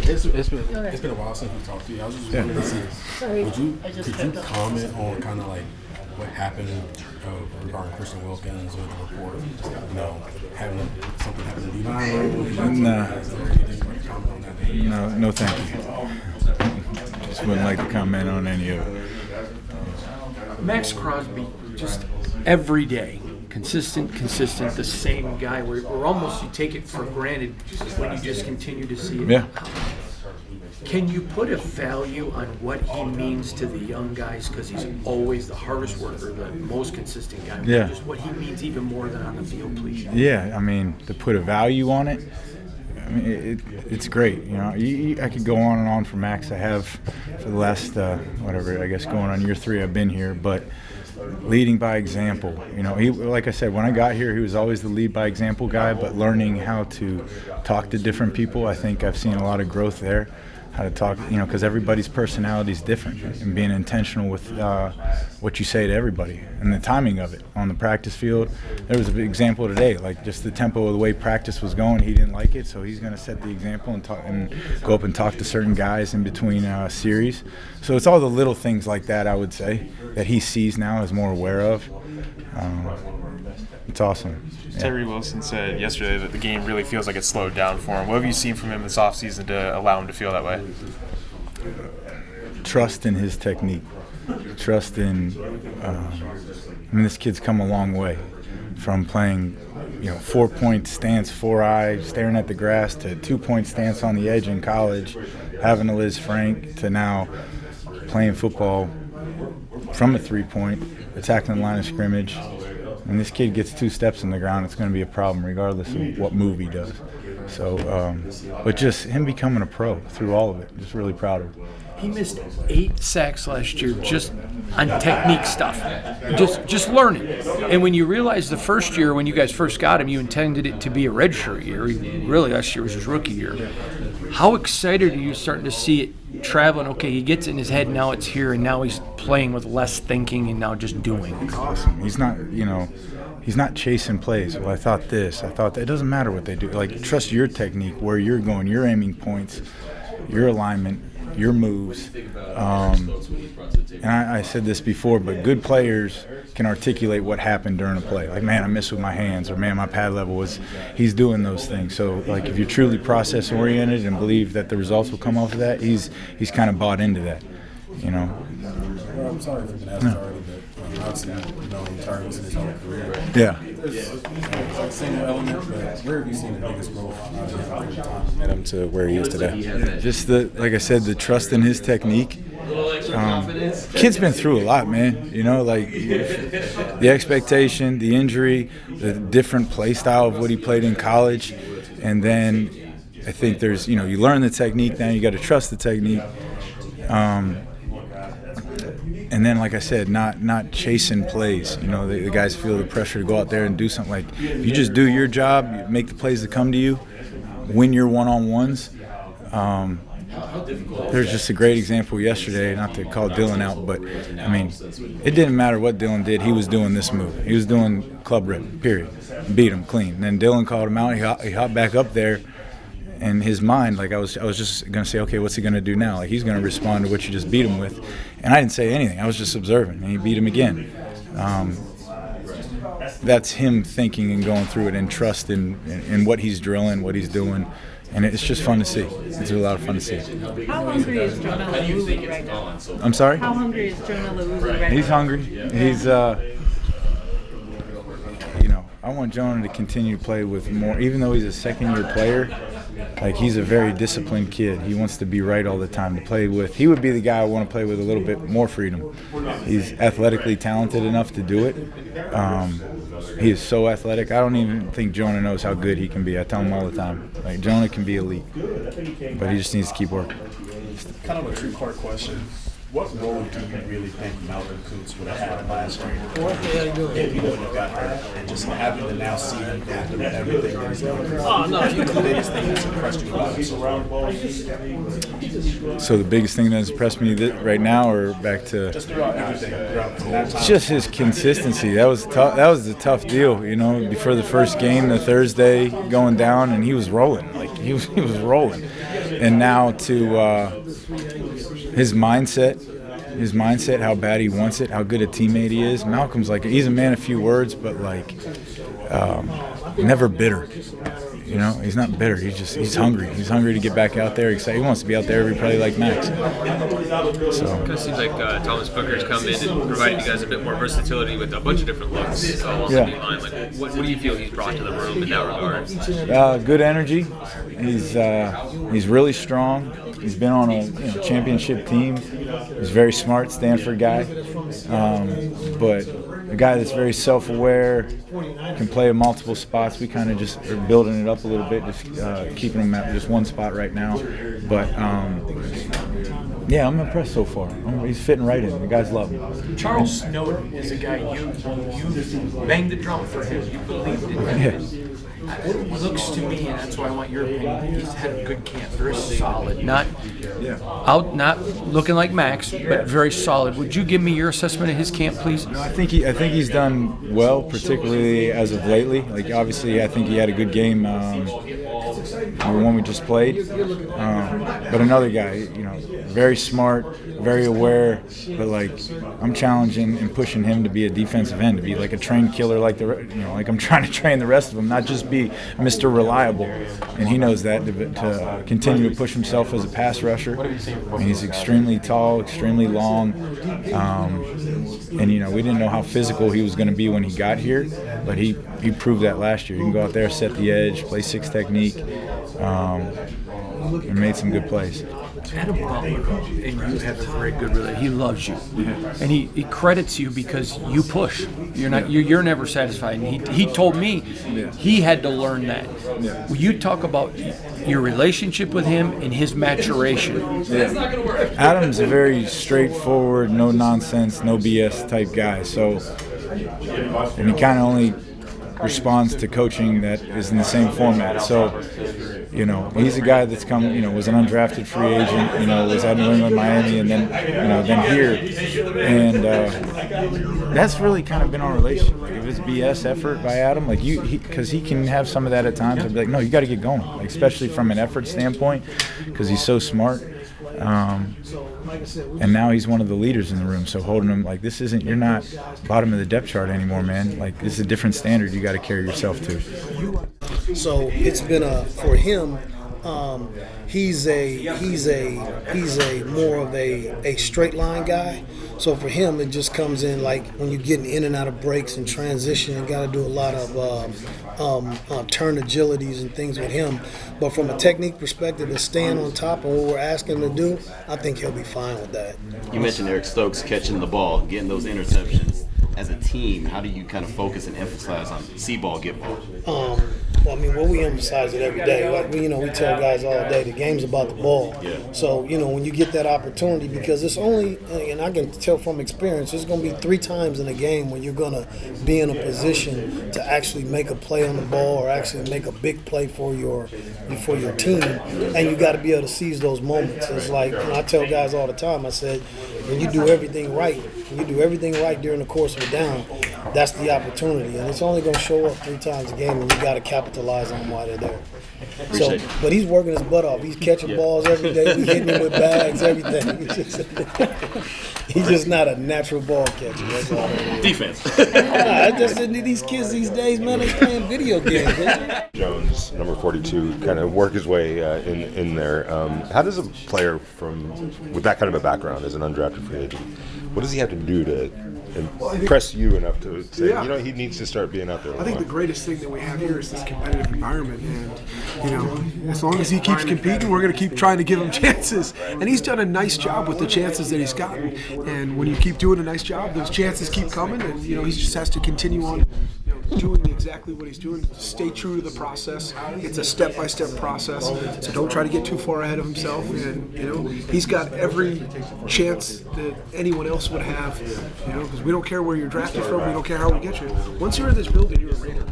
It's been a while since we talked to you. I was just wondering, could you comment on kind of like what happened regarding Christian Wilkins or the report, having something happen in the No, thank you. Just wouldn't like to comment on any of it. Max Crosby, just every day, consistent, the same guy. Where almost you take it for granted when you just continue to see it. Yeah. Can you put a value on what he means to the young guys? Because he's always the hardest worker, the most consistent guy. Yeah. Just what he means even more than on the field, please. Yeah, I mean, to put a value on it, I mean, it's great. I could go on and on for Max. I have for the last, going on year 3 I've been here. But leading by example, he, like I said, when I got here, he was always the lead by example guy, but learning how to talk to different people, I think I've seen a lot of growth there. How to talk, because everybody's personality is different, and being intentional with what you say to everybody and the timing of it on the practice field. There was an example today, like just the tempo of the way practice was going. He didn't like it, so he's going to set the example and go up and talk to certain guys in between series. So it's all the little things like that, I would say, that he sees now, is more aware of. It's awesome. Yeah. Tyree Wilson said yesterday that the game really feels like it slowed down for him. What have you seen from him this offseason to allow him to feel that way? Trust in his technique. Trust in this kid's come a long way from playing 4-point stance, 4-eye, staring at the grass, to 2-point stance on the edge in college, having a Liz Frank, to now playing football from a 3-point, attacking the line of scrimmage. When this kid gets 2 steps in the ground, it's going to be a problem regardless of what move he does. So, but just him becoming a pro through all of it, just really proud of him. He missed 8 sacks last year just on technique stuff, just learning. And when you realize the first year when you guys first got him, you intended it to be a redshirt year. Really, last year was his rookie year. How excited are you starting to see it traveling? Okay, he gets it in his head, now it's here, and now he's playing with less thinking and now just doing. It's awesome. He's not, he's not chasing plays. Well, I thought this, I thought that. It doesn't matter what they do. Like, trust your technique, where you're going, your aiming points, your alignment, your moves. And I said this before, but good players can articulate what happened during a play. Like, man, I missed with my hands, or man, my pad level was. He's doing those things. So, like, if you're truly process oriented and believe that the results will come off of that, he's kind of bought into that. Well, I'm sorry if you've been asked already, but obviously you've known Tyree in his whole career. Yeah. It's like same element, but where have you seen the biggest growth get him to where he is today? Just like I said, the trust in his technique. Kid's been through a lot, man. Like the expectation, the injury, the different play style of what he played in college, and then I think there's, you learn the technique. Now you got to trust the technique. And then, like I said, not chasing plays. The guys feel the pressure to go out there and do something. Like, if you just do your job, you make the plays that come to you, win your one-on-ones. There's just a great example yesterday, not to call Dylan out, but, I mean, it didn't matter what Dylan did. He was doing this move. He was doing club rip, period. Beat him clean. And then Dylan called him out. He hopped back up there. In his mind, like I was just going to say, okay, what's he going to do now? Like, he's going to respond to what you just beat him with. And I didn't say anything. I was just observing, and he beat him again. That's him thinking and going through it and trust in what he's drilling, what he's doing. And it's just fun to see. It's a lot of fun to see. How hungry is Jonah Laulu right now? I'm sorry? How hungry is Jonah Laulu right now? He's hungry. He's, I want Jonah to continue to play with more, even though he's a second-year player. Like, he's a very disciplined kid. He wants to be right all the time to play with. He would be the guy I want to play with a little bit more freedom. He's athletically talented enough to do it. He is so athletic. I don't even think Jonah knows how good he can be. I tell him all the time. Like, Jonah can be elite, but he just needs to keep working. Kind of a two-part question. What role do you really think Malcolm Kuntz would have had last year if he wouldn't have got hurt? And just having to now see him after everything that he's done. What's the biggest thing that's impressed you about him? So the biggest thing that's impressed me right now, or back to just throughout everything, it's just his consistency. That was tough. That was a tough deal, before the first game, the Thursday going down, and he was rolling. Like he was rolling. and now to his mindset, how bad he wants it, how good a teammate he is. Malcolm's like, he's a man of few words, but like never bitter. You know, he's not bitter. He's hungry. He's hungry to get back out there. He wants to be out there every play like Max. So Kind of seems like Thomas Booker's come in and provided you guys a bit more versatility with a bunch of different looks along the line. Like, what do you feel he's brought to the room in that regard? Good energy. He's really strong. He's been on a championship team. He's very smart, Stanford guy, but a guy that's very self-aware, can play in multiple spots. We kind of just are building it up a little bit, just keeping him at just one spot right now. But yeah, I'm impressed so far. He's fitting right in. The guys love him. Charles Snowden is a guy you banged the drum for him. You believed in him. Yeah. It looks to me, and that's why I want your opinion. He's had a good camp, very solid. Not looking like Max, but very solid. Would you give me your assessment of his camp, please? No, I think he's done well, particularly as of lately. Like obviously, I think he had a good game, the one we just played. But another guy, very smart, very aware. But like I'm challenging and pushing him to be a defensive end, to be like a trained killer, like like I'm trying to train the rest of them, not just be Mr. Reliable, and he knows that to continue to push himself as a pass rusher. And he's extremely tall, extremely long, and we didn't know how physical he was going to be when he got here, but he proved that last year. He can go out there, set the edge, play six technique, and made some good plays. Adam Butler, and you have a very good relationship. He loves you, and he credits you because you push. You're never satisfied. And he told me he had to learn that. Yeah. Will you talk about your relationship with him and his maturation? Yeah. Adam's a very straightforward, no nonsense, no BS type guy. So, and he kind of only responds to coaching that is in the same format. So, he's a guy that's come, was an undrafted free agent, was at New England, Miami, and then here. And that's really kind of been our relationship. Like, if it's BS effort by Adam, like because he can have some of that at times. I'd be like, no, you got to get going, like, especially from an effort standpoint, because he's so smart. And now he's one of the leaders in the room, so holding him like this you're not bottom of the depth chart anymore, man. Like, this is a different standard you got to carry yourself to. So it's been for him. He's a more of a straight line guy. So for him, it just comes in like when you're getting in and out of breaks and transition, you got to do a lot of turn agilities and things with him. But from a technique perspective and staying on top of what we're asking him to do, I think he'll be fine with that. You mentioned Eric Stokes catching the ball, getting those interceptions. As a team, how do you kind of focus and emphasize on see ball, get ball? Well, what we emphasize it every day. Like we tell guys all day, the game's about the ball. Yeah. So, when you get that opportunity, because it's only, and I can tell from experience, there's going to be 3 times in a game when you're going to be in a position to actually make a play on the ball or actually make a big play for your team, and you got to be able to seize those moments. It's like, I tell guys all the time, I said, when you do everything right during the course of a down, that's the opportunity, and it's only going to show up 3 times a game, and you got to capitalize on them while they're there. So, but he's working his butt off. He's catching balls every day. We hitting him with bags, everything. He's just not a natural ball catcher. That's all. Defense. I just these kids these days, man, they're playing video games. Jones, number 42, kind of work his way in there. How does a player with that kind of a background as an undrafted free agent, what does he have to do to impress you enough to say, he needs to start being out there? I think the greatest thing that we have here is this competitive environment, and as long as he keeps competing, we're going to keep trying to give him chances. And he's done a nice job with the chances that he's gotten. And when you keep doing a nice job, those chances keep coming, and he just has to continue on doing exactly what he's doing. Stay true to the process. It's a step-by-step process, so don't try to get too far ahead of himself. And he's got every chance that anyone else would have. Because we don't care where you're drafted from. We don't care how we get you. Once you're in this building, you're a Raider.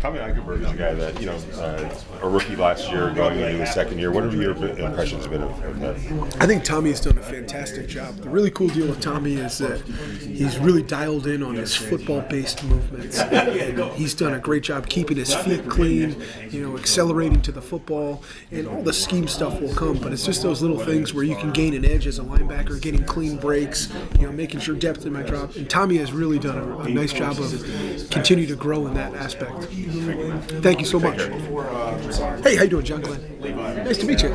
Tommy Eichenberg is a guy that, a rookie last year, going into his second year. What have your impressions been of him? I think Tommy's done a fantastic job. The really cool deal with Tommy is that he's really dialed in on his football-based movements. And he's done a great job keeping his feet clean, accelerating to the football, and all the scheme stuff will come. But it's just those little things where you can gain an edge as a linebacker, getting clean breaks, making sure depth in my drop. And Tommy has really done a nice job of continue to grow in that aspect. Thank you so much. Hey, how you doing, John Glenn? Nice to meet you.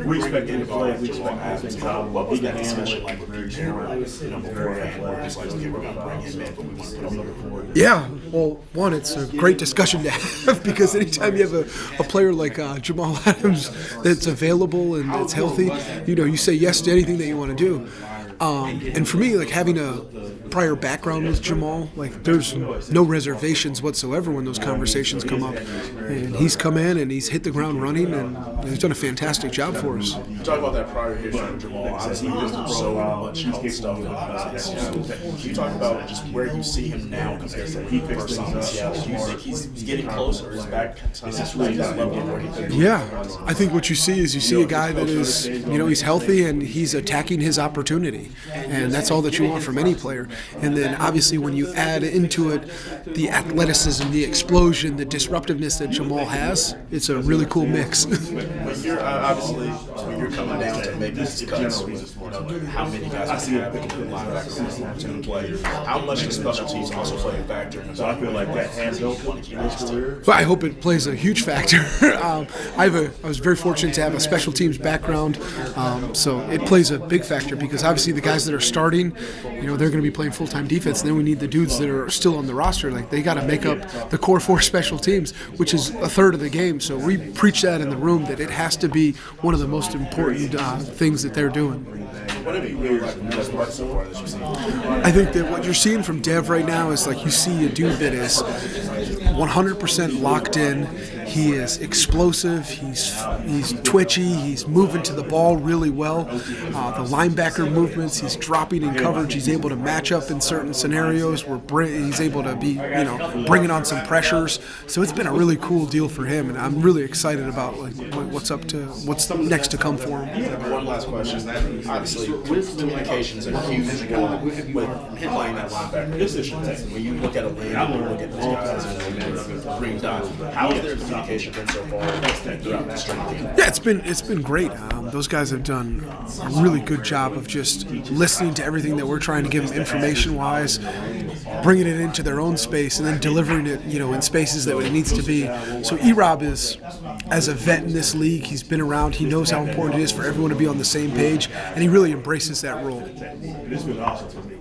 We expect him to play. We expect athletes. What was that discussion like with Pete Carroll, beforehand? Where it's like, okay, we're going to bring him in, but we want to put him looking forward. Yeah, well, one, it's a great discussion to have because anytime you have a player like Jamal Adams that's available and that's healthy, you say yes to anything that you want to do. And for me, like having a prior background with Jamal, like there's no reservations whatsoever when those conversations come up. And he's come in and he's hit the ground running and he's done a fantastic job for us. Talk about that prior history with Jamal. Obviously, he doesn't so much health stuff. Can you talk about just where you see him now compared to he first saw him in Seattle? Do you think he's getting closer? Is back? Is this really that level where he could? Yeah, I think what you see is a guy that is, he's healthy and he's attacking his opportunity. And that's all that you want from any player. And then obviously when you add into it the athleticism, the explosion, the disruptiveness that Jamal has, it's a really cool mix. When you're obviously when you're coming down to make these cuts, how many guys you have that can linebacker to play? How much does special teams also play a factor? Because I feel like that handle want to keep his career. Well, I hope it plays a huge factor. I was very fortunate to have a special teams background, so it plays a big factor because obviously the guys that are starting, they're going to be playing full-time defense, and then we need the dudes that are still on the roster. Like they got to make up the core 4 special teams, which is a third of the game. So we preach that in the room that it has to be one of the most important things that they're doing. What have you really liked so far that you've seen? I think that what you're seeing from Dev right now is like you see a dude that is 100% locked in. He is explosive. He's twitchy. He's moving to the ball really well. The linebacker movements. He's dropping in coverage. He's able to match up in certain scenarios where he's able to be, bringing on some pressures. So it's been a really cool deal for him, and I'm really excited about what's next to come for him. One last question. Obviously, communications are huge with playing that linebacker position. When you look at a league, you look at these guys and green dot. How has their communication been so far throughout the strength game? Yeah, it's been great. Those guys have done a really good job of just listening to everything that we're trying to give them information-wise, bringing it into their own space, and then delivering it, in spaces that it needs to be. So E-Rob is, as a vet in this league, he's been around. He knows how important it is for everyone to be on the same page, and he really embraces that role. It's been awesome.